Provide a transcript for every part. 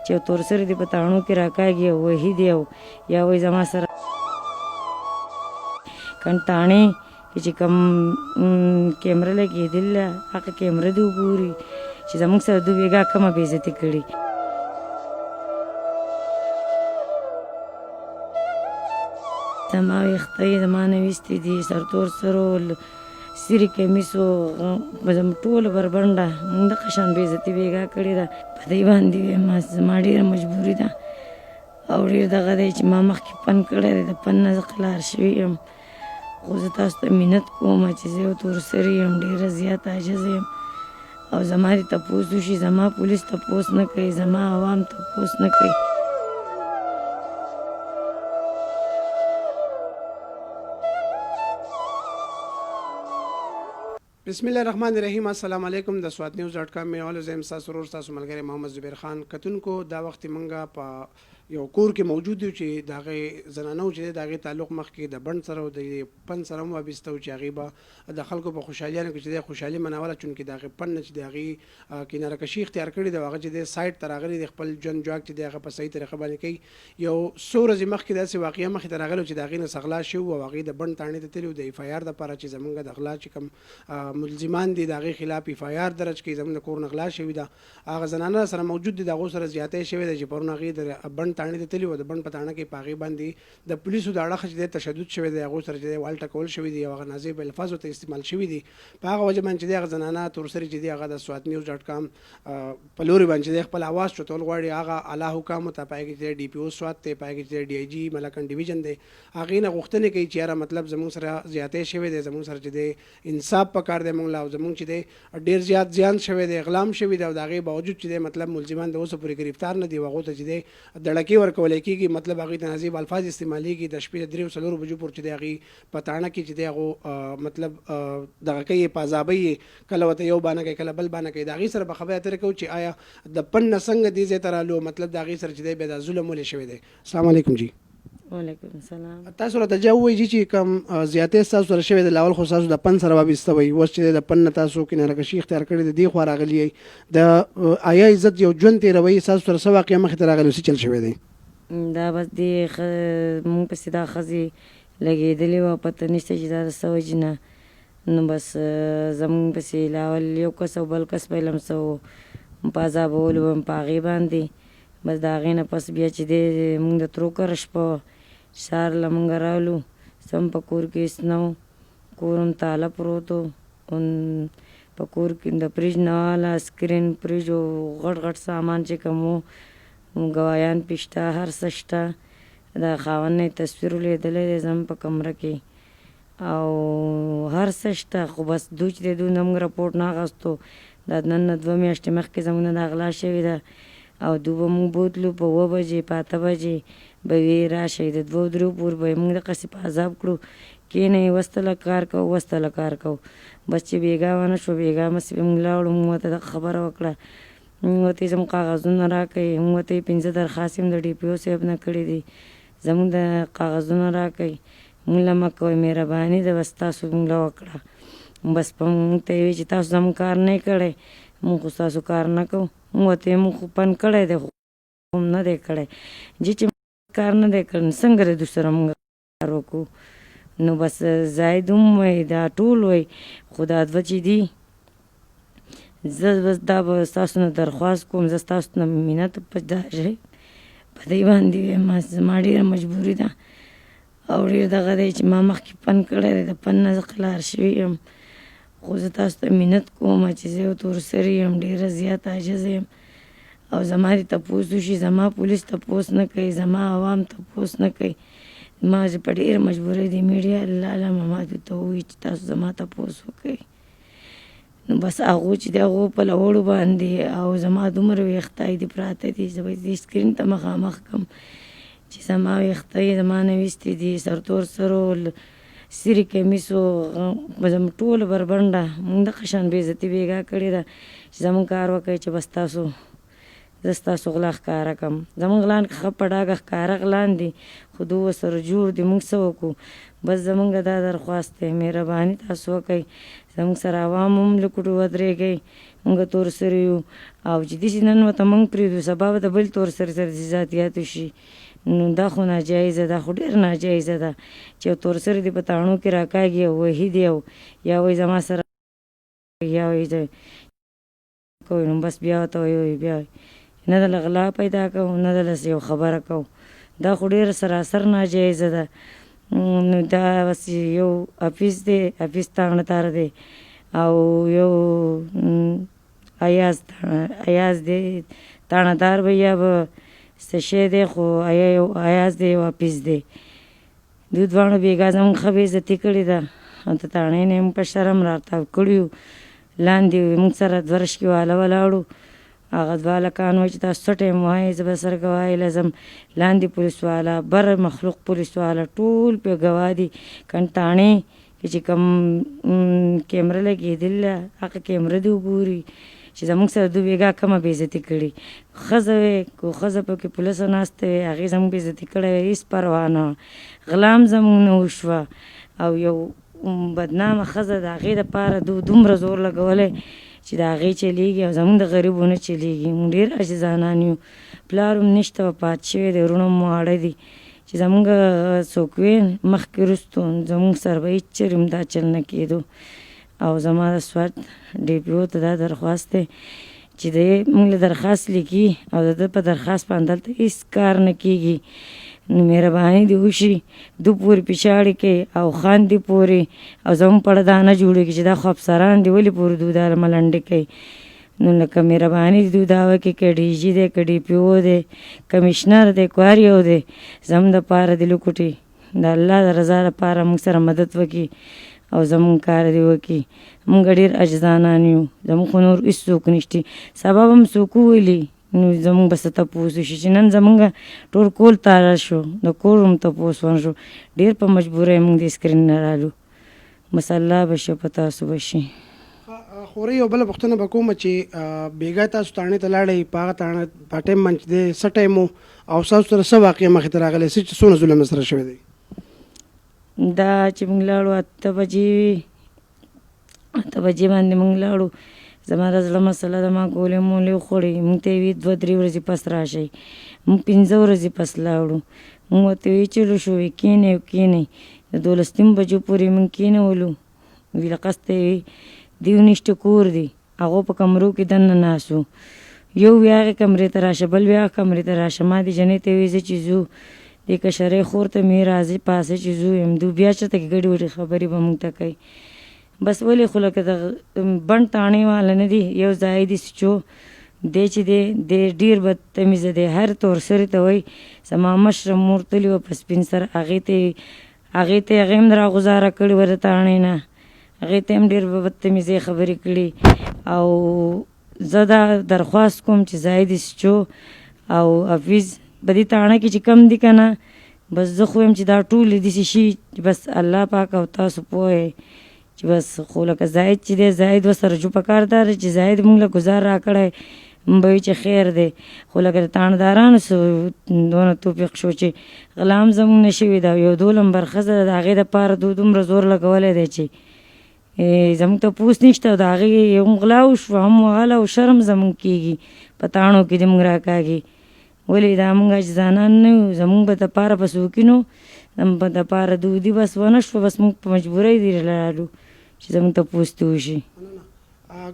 چې تور سره دې په تاڼو کې راکاږي او وهي دی او یا وایي زما سره کنټاڼې چې کوم کیمره لګېدله هغه کیمره دې وګوري چې زموږ سره دوه بیګا کومه بېعزتي کړې. زما ویښته یې زما نه ویستې دي سرتور سرو سري کمیسو ټوله بربنډه موږ دغه شان بېعزتي بیګا کړې ده. په دې باندې وایم زما ډېره مجبوري ده او ډېر دغه دی چې ما مخکې پن کړی دی د پن نه زه قلار شوې یم. خو زه تاسو ته منت کوم چې زه یو تور سري یم ډېره زیاته عاجزه یم او زما دې تپوس وشي. زما پولیس تپوس نه کوي زما عوام تپوس نه کوي. بسم الله الرحمن الرحیم. السلام علیکم. د سواد نیوز ډاټ کام میوالو زم تاسو ورور تاسو ملګری محمد زبیر خان کتونکو دا وخت منګه په یو کور کې موجود یو چې دغه زنانو چې دغه تعلق مخکې د بند سره او د پن سره وابسته او چې هغه به د خلکو په خوشحالۍ کې چې د خوشحالي مناوله چون کې دغه پن چې دغه کیناره کشي اختیار کړی د هغه چې د سایت ترغلي د خپل جن جواک چې دغه په صحیح طریقه باندې کوي. یو سورز مخکې داسې واقعیا مخې ترغلو چې دغه نه سغلا شو او هغه د بند تانې ته تلو د اف آی آر د لپاره چې زمونږ د غلا چې کوم ملزمان دي دغه خلاف اف آی آر درج کې زمونږ کور نغلا شوی دا هغه زنانه سره موجود دي دغه سره زیاتې شوی د چې پرونه غي د بند تانې ته تلو د بند پتاڼه کې پاغي باندې د پولیسو د اړه چې تشدد شوی دی هغه سره چې والټه کول شوی دی هغه نازیب الفاظ ته استعمال شوی دی په هغه وجه باندې چې هغه زنانه تور سره چې هغه د سواد نیوز ډاټ کام په لوري باندې خپل आवाज چتول غواړي هغه اعلی حکام ته پایږي چې ډي پی او سواد ته پایږي چې ډي ای جی ملکن ډیویژن دی هغه نه غوښتنه کوي چې مطلب زموږ سره زیاتې شوی دی زموږ سره چې د انصاف پکار دی موږ لا زموږ چې دی ډیر زیات زیان شوی دی غلام شوی دی او دغه باوجود چې مطلب ملزمان د اوسه پورې گرفتار نه دی وغه ته چې دی دړکی ورکول کیږي مطلب هغه تنظیم الفاظ استعمالي کی د شپې 3 څلور بجو پور چې دغه پتاڼه کې چې دغه مطلب دغه کوي پازابي کله وته یو باندې کوي کله بل باندې کوي دغه سره په خبره اترې کوي چې آیا د پن څنګه دي زه ترالو مطلب دغه سره چې د ظلم ولې شوی دی. السلام علیکم جی. وعلیکم السلام. تاسو راته جوړوي چې کوم زیاتې تاسو سره شوی د لاول خو تاسو د پن سره وابسته وي اوس چې د پن تاسو کې نه راکشي اختیار کړی دی خو راغلی د آیا عزت یو ژوند تیروي تاسو سره سوا قیامت مخ ته راغلی څه چل شوی دی دا بس دی مونږ پسې دا ښځې لګېدلې وه پته نشته چې دا د څه وجې نه نو بس زمونږ پسې لاول یو کس او بل کس په لمسه و په عذابولو وم په هغې باندې بس د هغې نه پس بیا چې دی مونږ د ترو کره شپه سهار له مونږ راغلو سم په کور کې هېڅ نه و کور هم تاله پروت و په کور کې د فریج نه واله سکرین فریج او غټ غټ سامان چې کوم و ګوایان پشته هر څه شته د خاوند نه تصویر لیدلی دی زموږ په کمره کې او هر څه شته خو بس دوی چې دی دوی نه موږ راپورټ نه اخیستو دا نن نه 2 میاشتې مخکې زموږ نه دا غلا شوې ده او دوی به موږ بوتلو په 9 بجې په 8 بجې به وی راشئ د 2 3 پورې به یې موږ دقسې په عذاب کړو کښېنئ وستله کار کوو وستله کار کوو بس چې بېګا ونه شو بېګا مسې به موږ لاړو موږ ورته دغه خبره وکړه موږ ورته زموږ کاغذونه راکړئ موږ ورته 15 درخواست هم د ډي پي او صاحب نه کړي دي زموږ د کاغذونه راکړئ موږ له مه کوئ مهرباني ده بس تاسو موږ له وکړه بس په موږ ته یې وایي چې تاسو زموږ کار نه یې کړی موږ خو ستاسو کار نه کوو موږ ورته موږ خو پن کړی دی خو هم نه دی کړی چې کار نه دی کړی څنګه دی دوی سره موږ کار وکړو نو بس زاید هم وایي دا ټول وایي خو دا دوه چې دي زه بس دا به ستاسو نه درخواست کوم زه ستاسو نه منت په دې باندې وایم زما ډېره مجبوري ده او ډېر دغه دی چې ما مخکې پن کړی دی د پن نه زه قلار شوې یم خو زه تاسو ته منت کوم چې زه یو تور سري یم ډېره زیاته عاجزه یم او زما دې تپوس وشي زما پولیس تپوس نه کوي زما عوام تپوس نه کوي ما چې په ډېره مجبورۍ د میډیا له لارې ما دوی ته ووایي چې تاسو زما تپوس وکړئ نو بس هغو چې د هغو په لوړو باندې او زما دومره ویښته دي پراته دي زه به دې سکرین ته مخامخ کړم چې زما ویښته یې زما نه ویستې دي سرتور سرو سري کمیسو زموږ ټوله بربنډه موږ دغه شان بېعزتي بیګا کړې ده چې زموږ کار وکړئ چې بس تاسو زه ستاسو غلا ښکاره کړم. زمونږ غلان ښه په ډاګه ښکاره غلان دي، خو دوی ورسره جوړ دي. موږ څه وکړو؟ بس زمونږ دا درخواست دی، مهرباني تاسو وکئ، زمونږ سره عوام هم لکوټو ودرېږئ. موږ تور سري یو او چې داسې نن ورته موږ پرېږدو، سبا به د بل تور سري سره داسې ذاتیات وشي. نو دا خو ناجایزه ده، خو ډېر ناجایزه ده چې یو تور سري دې په تاڼو کې راکاږي او وهي دی او یا وایي زما سره یا وایي زه کوي. نو بس بیا ورته وایي بیا نه دله غلا پیدا کوو، نه دله یو خبره کوو. دا خو ډېره سراسر ناجایزه ده. نو دا بس یو حفیظ دی، حفیظ تاڼه تار دی او یو ایاز دی تاڼه تار به یا به څه شی دی، خو یو ایاز دی یو حفیظ دی. دوی دواړو بېګا زموږ ښه بېعزتي کړې ده او د تاڼې نه یې موږ په شرم راتاو کړي یو. لاندې موږ سره دوه رشکې واله ولاړو، هغه دوه هلکان وایي چې تاسو څه ټایم وایئ، زه به سره ګواهي لازم. لاندې پولیس والا، بر مخلوق پولیس والا ټول پرې ګواه دي. کنټاڼې کې چې کوم کیمره لګېدلې ده هغه کیمره دې وګوري چې زموږ سره دوی بېګا کومه بېعزتي کړې. ښځه وې که ښځه پکې پولیسه ناسته وې، هغې زموږ بېعزتي کړې وې، هېڅ پروا نه وه. غلا هم زموږ نه وشوه او یو بدنامه ښځه د هغې دپاره دومره زور لګولی چې د هغې چلېږي او زموږ د غریبو نه چلېږي. موږ ډېر عاجزانان یو، پلار هم نشته، وفات شوی دی، وروڼه هم واړه دي. چې زموږ څوک وې مخکې وروستو زموږ سره به هېڅ چېرې هم دا چل نه کېدو. او زما د سوات ډیپیو ته دا درخواست دی چې دی موږ له درخواست لیکي او د ده په درخواست باندې دلته هېڅ کار نه کېږي. نو مهرباني دې وشي، دو پورې پیچاړې کوي او خاندې پورې او زموږ په اړه دا نه جوړېږي چې دا خو افسران دي ولې پورې دوی دا ملنډې کوي. نو لکه مهرباني دې دوی دا وکړي که ډي جي دی، که ډي پي او دی، کمیشنر دی، که هر یو دی، زموږ دپاره دې لوکوټې د الله د رضا لپاره موږ سره مدد وکړي او زموږ کار دې وکړي. موږ ډېر عاجزانان یو، زموږ خو نور هېڅ څوک نشته. سبا به هم څوک وویلي نو زموږ به څه تپوس وشي چې نن زموږ ټول کور تاړه شو، د کور هم تپوس ونشو. ډېر په مجبورۍ موږ د سکرین نه رالو. بس الله به شه په تاسو به شي. خوري یو بله پوښتنه به کومه چې بېګا تاسو تاڼې ته لاړئ، په هغه تاڼه په ټایم باندې چې دی څه ټایم و او ستاسو سره څه واقعه مخې ته راغلی چې څونه ظلم سره شوی دی؟ دا چې موږ لاړو 8 بجې وې، 8 بجې باندې موږ لاړو. زما د زړه مسله ده، ما ګولې مولې وخوړې. موږ ته یې وي 2-3 ورځې پس راشئ. موږ 15 ورځې پس لاړو. موږ ورته وی چلو شو، وی کښېنئ کښېنئ. د 12 بجو پورې موږ کښېنولو. وی له قصده یې دیو نشته کور دی، هغو په کمرو کې دننه ناست وو. یو وی هغې کمرې ته راشه، بل وی هغه کمرې ته راشه. ما دې جنۍ ته وی زه چې ځو دې کشرۍ خور ته مې راځي پاسه چې ځو یم. دوی بیا چېرته کې ګډې وډې خبرې به موږ ته کوي. بس ولې خو لکه د بڼ تاڼې والا نه دي، یو ځای دي سچو دی چې دی ډېر بدتمیزه دی. هر تور سري ته وایي زما مشره مور تللې وه په سپین سر، هغې ته هغې هم راغوزاره کړې وه د تاڼې نه، هغې ته هم ډېر بدتمیزې خبرې کړي. او زه دا درخواست کوم چې زاهد سچو او حفیظ په دې تاڼه کې چې کم دي که نه، بس زه خو یم چې دا ټولې داسې شي چې بس الله پاک او تاسو پوه چې بس. خو لکه زاهد چې دی، زاهد ورسره جو پکار دا دی چې زاهد موږ له ګزار راکړی، موږ به وي چې خیر دی. خو لکه د تاڼهدارانو دونه توفیق شو چې غلا هم زموږ نه شوي ده. یو 2 نمبر ښځه ده، د هغې دپاره دومره زور لګولی دی چې زموږ تپوس نشته. او د هغې هم غلا وشوه، هم وغله او شرم زموږ کېږي، په تاڼو کې دې موږ راکاږي. ولې دا موږ عاجزانان نه یو، زموږ په دپاره به څوک نو په دپاره دودي بس ونه شوه. بس موږ په مجبورۍ دې رالو چې زموږ تپوس ته وشي.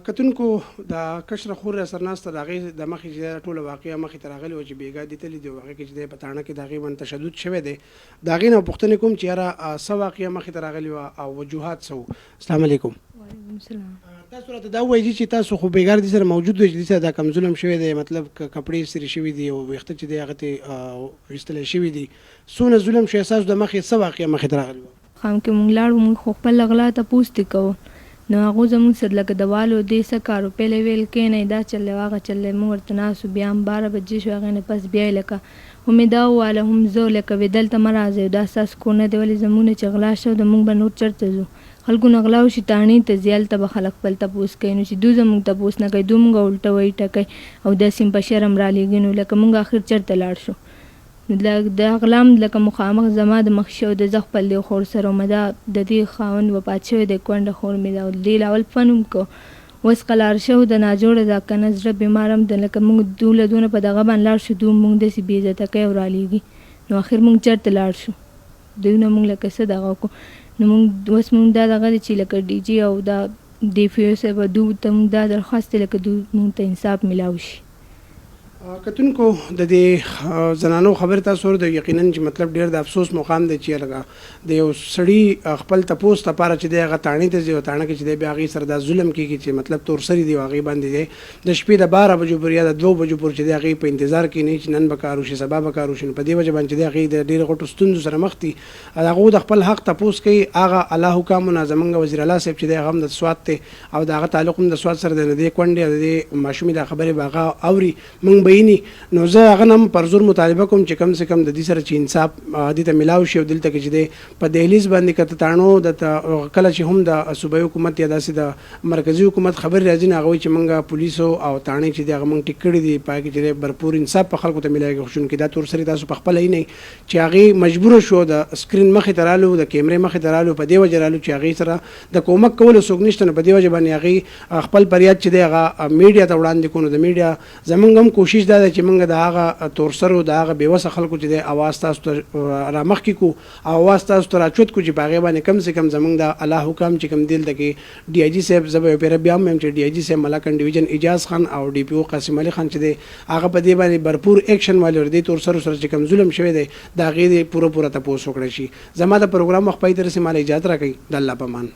کتونکو د کشره خور را سره ناسته د هغې د مخې چې دا ټوله واقعه مخې ته راغلې وه چې بېګا دې تللي دي او هغې کې چې دی په تاڼه کې د هغې باندې تشدد شوی دی. د هغې نه پوښتنې کوم چې یاره څه واقعه مخې ته راغلې وه او وجوهات څه وو؟ السلام علیکم. وعلیکم السلام. تاسو راته دا ووایي چې تاسو خو بېګار دې سره موجود وئ چې دې سره دا کم ظلم شوی دی، مطلب کپړې سرې شوي دي او ویښته چې دی هغه ته ویستلی شوي دي، څونه ظلم شوی ستاسو د مخې څه واقعه مخې ته راغلې وه؟ خام کې مونږ لاړو، مونږ خو خپل غلا تپوس ترې کوو. نو هغو زموږ سره لکه د والو دې څه کار ویل کښېنئ دا چل دی هغه چل دی. موږ ورته ناست وو، بیا هم 12 بجې شو، هغې نه پس بیا یې لکه خو مې دا وواله هم زه لکه وې دلته مه راځئ دا ستاسو کور نه دی ولې زموږ نه چې غلا شوه د موږ به نور چېرته ځو خلکو نه غلا وشي تاڼې ته ځي هلته به خلک خپل تپوس کوي نو چې دوی زموږ تپوس نه کوي دوی موږ الټه وایي ټکوي او داسې په شرم رالېږي نو لکه موږ آخر چېرته لاړ شو د غلام لکه مخامخ زما د مخ شو د زه خپل دی خور سره ومه دا د دې خاوند وفات شوی دی کونډه خور مې ده دې لاول فن هم کو اوس قلار شو د ناجوړه ده که نه زړه بیمار هم ده لکه موږ دوله دونه په دغه باندې لاړ شو دوی موږ داسې بې عزته کوي او رالېږي نو آخر موږ چېرته لاړ شو دوی نه موږ لکه څه دغه وکړو نو موږ اوس موږ دا دغه دی چې لکه ډي جي او دا ډي پي او صاحب دوی ته موږ دا درخواست دی لکه دوی موږ ته انصاف میلاو شي کتونکو د دې زنانو خبر تاسو د یقینا چې مطلب ډیر د افسوس مقام دی چې لګا د یو سړی خپل تپوس لپاره چې د غټانی ته ځي وتاڼه کې چې د بیاغي سره د ظلم کیږي چې مطلب تور سری دی واغي باندې دی د شپې د 12 بجو پر یا د 2 بجو پر چې د غي په انتظار کې نه چې نن بکارو شي سبا بکارو شي په دې وجه باندې د غي د ډیر غټو ستونزو سره مخ دي هغه د خپل حق تپوس کوي هغه الله حکم منظمنګ وزیر الله صاحب چې د غم د سواد ته او دغه تعلق د سواد سره د دې کونډې د ماشومې د خبره باغه اوري مونږ بینی نو زه هغه نم پر زور مطالبه کوم چې کم سے کم د دې سره چې انصاف د ته ملاو شي او دلته کې چې په دهلیز باندې کته تاڼو د کله چې هم د صوبایي حکومت یا داسې د مرکزی حکومت خبر راځي نه هغه چې مونږه پولیسو او تاڼې چې دغه مونږ ټیکړې دي پای کې چې برپور انصاف په خلکو ته ملایږي خوشون کې دا تور سره تاسو په خپل نه چې هغه مجبور شو د سکرین مخې ترالو د کیمرې مخې ترالو په دې وجه رالو چې هغه سره د کومک کولو څوک نشته په دې وجه باندې هغه خپل پریاد چې دغه میډیا ته وړاندې کونو د میډیا زمونږ هم کوشش دا چې مونږ د هغه تور سره د هغه بیوسه خلکو چې د اواز تاسو را مخ کې کو او اواز تاسو ته راچوت کو چې باغې باندې کم سے کم زمونږ د الله حکم چې کم دل دغه ډي آی جی صاحب زبې په بیا هم چې ډي آی جی صاحب ملاکن ډیویژن اجاز خان او ډي پی او قاسم علي خان چې د هغه په دې باندې भरपूर اکشن والي ور دي تور سره چې کم ظلم شوی دی دا غي پوره تاسو وکړئ شي زما د پروګرام مخ پای تر سه مال اجازه راکړي د الله پامان